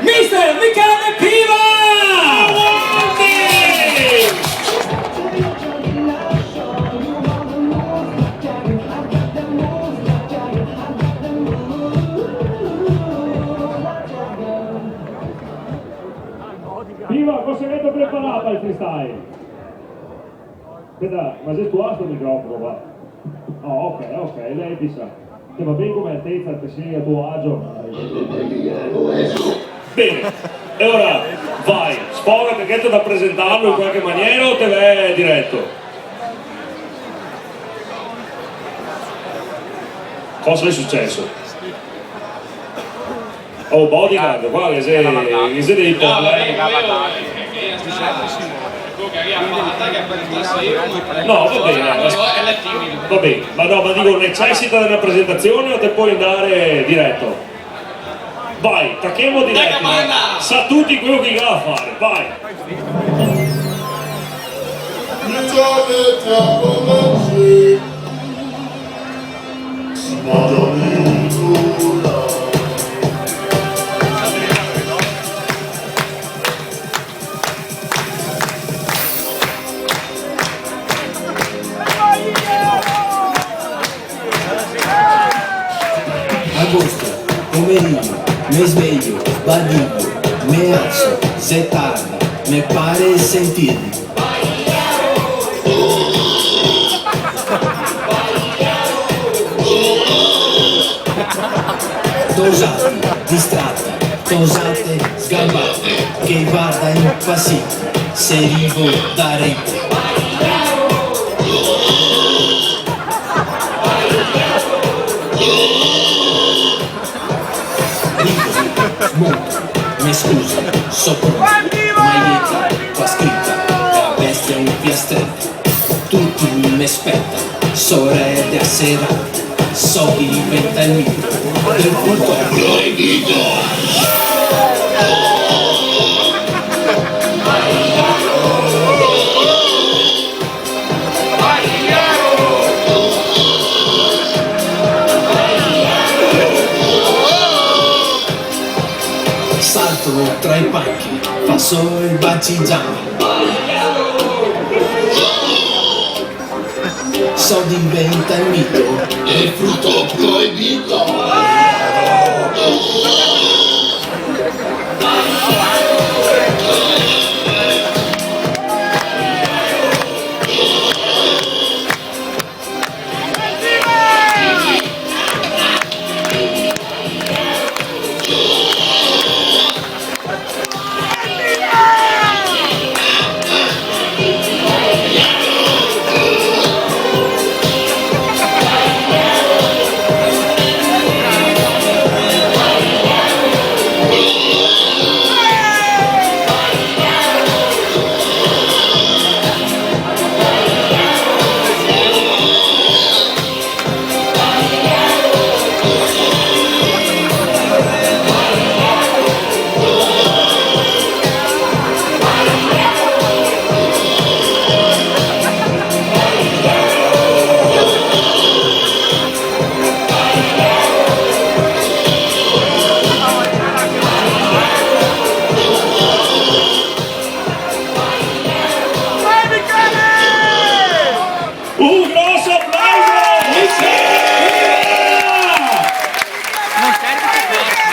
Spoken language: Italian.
Mister Michele Piva! Piva, cosa avete preparato al freestyle? Aspetta, ma se tu hai sto microfono, va? Oh, ok, lei ti sa. Che va bene come altezza, che sei a tuo agio. Bene, e ora vai, sfogati che da presentarlo in qualche maniera o te vai diretto? Cosa è successo? Oh, bodyguard, qua che sei dei problemi. No, va bene, ma dico, necessita di una presentazione o te puoi andare diretto? Vai, tacchiamo diretto, sa tutti quello che va a fare, vai! Agosto, pomeriggio, mi sveglio, badiglio, mi alzo, se tarda, mi pare sentirmi. Dosati, distratta, tosate, sgambate, che vada impassita, se arrivo da rete. Monto, mi scusi, so pronto, maglietta, qua scritta, la bestia un piastrello. Tutti mi aspettano, sorelle a serate, so chi diventa il mito, del culto proibito. Salto tra i panchi, passo il bungee jumping. So diventa il mito, è frutto proibito.